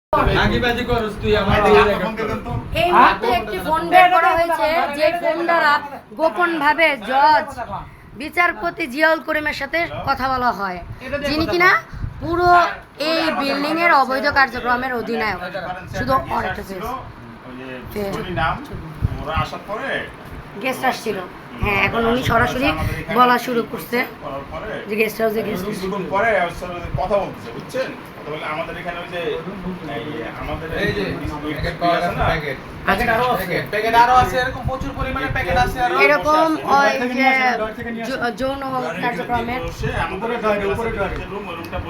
এই মুহূর্তে একটি ফোন বের করা হয়েছে, যে ফোন দ্বারা গোপন ভাবে জজ বিচারপতি জিয়াউল করিমের সাথে কথা বলা হয়, যিনি কিনা পুরো এই বিল্ডিং এর অবৈধ কার্যক্রমের অধিনায়ক। শুধু গেস্ট আসছিল, হ্যাঁ, এখন উনি সরাসরি বলা শুরু করছে যে গেস্ট হাউসে কথা বলতেছে, বুঝছেন? আমাদের এখানে ওই যে আমাদের এই যে প্যাকেট আরো আছে, এরকম প্রচুর পরিমাণে প্যাকেট আছে, আর এরকম ওই যে যৌন কার্যক্রমের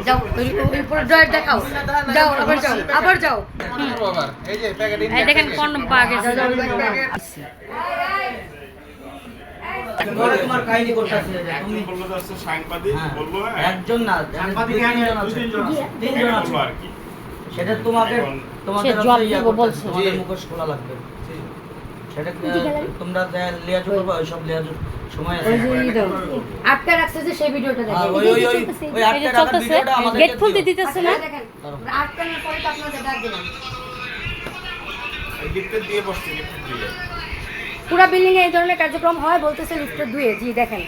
যাও উপরে ড্রয়ার দেখাও, যাও আবার যাও এই যে প্যাকেট এই দেখেন কোন বাগে যাও তোমার কাহিনী করতেছে তুমি বললো যে সাংবাদিক বলবো একজন না সাংবাদিক তিনজন আছে আর কি, সেটা তোমাদের বলছে তোমাদের মুখোশ খোলা লাগবে, সেটা তোমরা লিয়াজু করবে, ওই সব লিয়াজু সময় আছে। আটকা রাখছে যে সেই ভিডিওটা দেখেন, ওই আটকা রাখার ভিডিওটা আমাদের গেট খুলতে দিতেছে না, দেখেন আটকানোর পরে তো আপনাদের ডাক দিলাম, এই গিফট দিয়ে বসছে, গিফট দিয়ে পুরো বিল্ডিং এ এই ধরনের কার্যক্রম হয় বলতেছে লিফটের দুয়ে। জি দেখেন,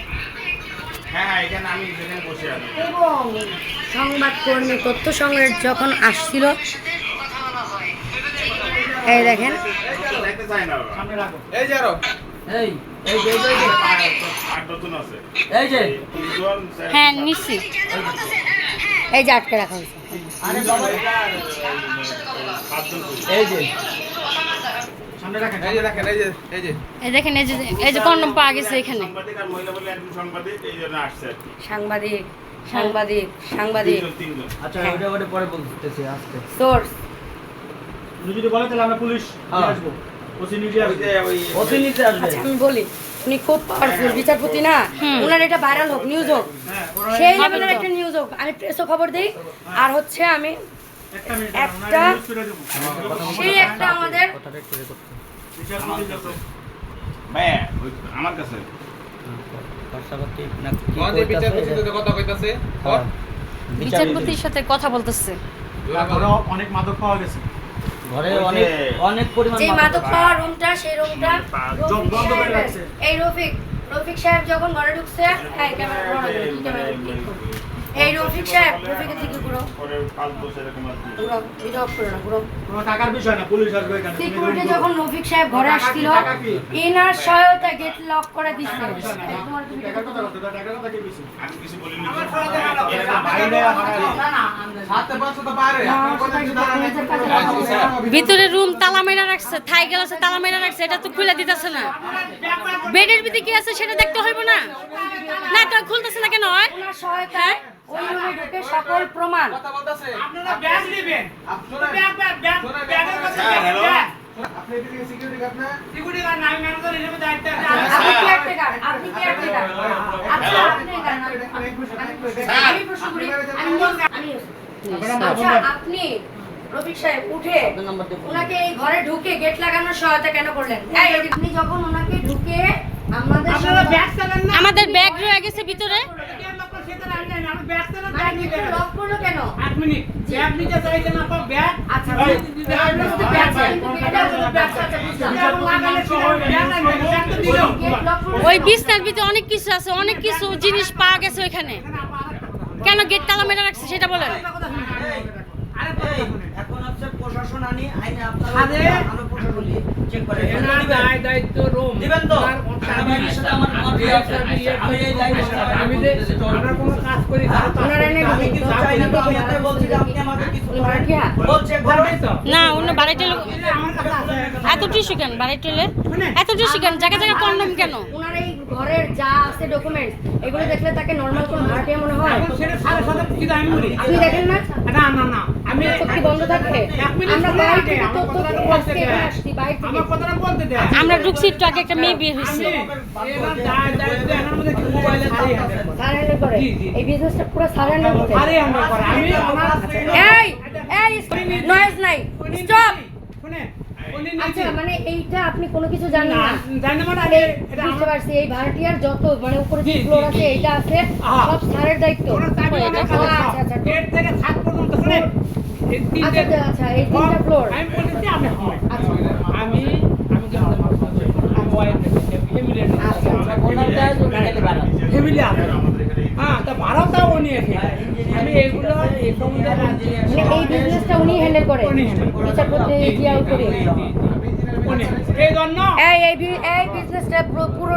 হ্যাঁ এখানে আমি যেখানে বসে আছি, এবং সংবাদকর্মী তথ্য সংগ্রহ যখন আসছিল, এই দেখেন দেখতে চাই না, এই যে আরো এই এই যে আট নতুন আছে, এই যে হ্যাঁ নিশ্চিত, এই যে আটকে রাখা হয়েছে, আরে বাবা এই যে সামনে রাখেন, এই যে দেখেন, এই যে এই দেখেন, এই যে কন্ডম পাওয়া গেছে এখানে, সাংবাদিক আর মহিলা বলে একজন সাংবাদিক এই জন্য আসছে আর কি, সাংবাদিক তিনজন। আচ্ছা ওটা পরে বলতেছি আস্তে সোর্স যদি বলে তাহলে আমরা পুলিশ আসবো, ওসি নিজে আসবে, ওসি নিতে আসবে। আচ্ছা আমি বলি, উনি খুব পাওয়ারফুল বিচারপতি না, ওনার এটা ভাইরাল হোক, নিউজ হোক, সেই লেভেলের একটা নিউজ হোক, আমি প্রেসও খবর দিই, আর হচ্ছে আমি একটা সেই একটা আমাদের ভাইয়া আমার কাছে বিচারপতির সাথে কথা বলতেছে, অনেক মাদক পাওয়া গেছে ঘরে অনেক পরিমাণ যে মাদক পাওয়ার রুমটা, সেই রুমটা এই রফিক সাহেব যখন ঘরে ঢুকছে, হ্যাঁ ক্যামেরা এই রফিকের দিকে ঘুরো, ভিডিও অফ করো না, ঘুরো। কোনো টাকার বিষয় না, পুলিশ আসবে এখানে। সিকিউরিটি যখন রফিক সাহেব ঘরে আসছিল, ইনার সহায়তা গেট লক করে দিচ্ছে। টাকার কথা বলতে দাও, টাকার কথা কি বলছিস? আমি কিছু বলিনি, ভিতরে রুম তালা মেরা রাখছে, থাই গেলাসে তালা মেরা রাখছে, এটা তো খুলে দিতেছে না, বেডের ভিতরে কি আছে সেটা দেখতে হইব না, না তো খুলতেছে না কেন? হয় ওনার সহায়তায় ওই রুমে ঢুকে সকল প্রমাণ, আপনারা ব্যাগ নেবেন, ব্যাগের কথা হ্যালো, আপনি এদিকে সিকিউরিটি গার্ড না? সিকিউরিটি গার্ড না, আমি ম্যানেজার হিসেবে দায়িত্ব আছে। আপনি কেয়ারটেকার, আচ্ছা আপনি আমি প্রশ্ন করি, আচ্ছা আপনি রফিক সাহেব উঠে ওনাকে এই ঘরে ঢুকে গেট লাগানোর সহায়তা কেন করলেন? আপনি যখন ওনাকে ঢুকে আমাদের ব্যাগ রয়ে গেছে ভিতরে, লক করলো কেন? ওই বিছনার ভিতরে অনেক কিছু আছে, অনেক কিছু জিনিস পাওয়া গেছে ওইখানে, কেন গেট তালা মেরে রাখছে সেটা বলেন। এখন হচ্ছে প্রশাসন আনি আইনে আপনারা ভালো প্রশাসন চেক করে দায়িত্ব রুম দিবেন তো। আমি এই লাইনে আমি যে আমরা কোনো কাজ করি আমি কি চাই না, তো আমি আপনাকে বলছি যে আপনি আমাকে কিছু বলছে করবেন তো না, অন্য বাড়িতে এত টিস্যু কেন, বাড়িতে এত টিস্যু কেন, জায়গা জায়গা কন্ডম কেন? ওনার এই ঘরের যা আছে ডকুমেন্টস, এগুলো দেখলে তাকে নরমাল কোন ভাড়াটিয়া মনে হয়? আপনি দেখেন না, না না না, আমি সত্যি বন্ধ থাকে, আমরা বাইরে থেকে আসছি, বাইরে থেকে আমার কথাটা বলতে দে, আমরা ঢুকছি একটু আগে, একটা মেয়ে বিয়ে হয়েছে, এর মধ্যে কি মোবাইলে সারেন্ডার করে এই বিজনেসটা পুরো সারেন্ডার করে, আরে আমরা করে আমি ওনার এই নয়েজ নাই, স্টপ। শুনে আচ্ছা মানে এইটা আপনি কোনো কিছু জানেন না? জানেন মানে এটা বুঝতে পারছি, এই ভাড়াটিয়ার যত মানে উপরে যে ফ্লোর আছে এইটা আছে সব স্যারের দায়িত্ব। আচ্ছা আচ্ছা গেট থেকে ছাদ পর্যন্ত শুনে এই তিনটে আচ্ছা আচ্ছা এই তিনটা ফ্লোর আমি বলেছি আপনি শুনুন। আচ্ছা আমি ফ্যামিলি আছে হ্যাঁ তা ভাড়াটাও উনি এসে আমি এইগুলো এই সম্বন্ধে মানে এই বিজনেসটা উনি হ্যান্ডেল করে উনি handle করে। বিচারপতি জিয়াউল করে এই জন্য এই বিজনেসটা পুরো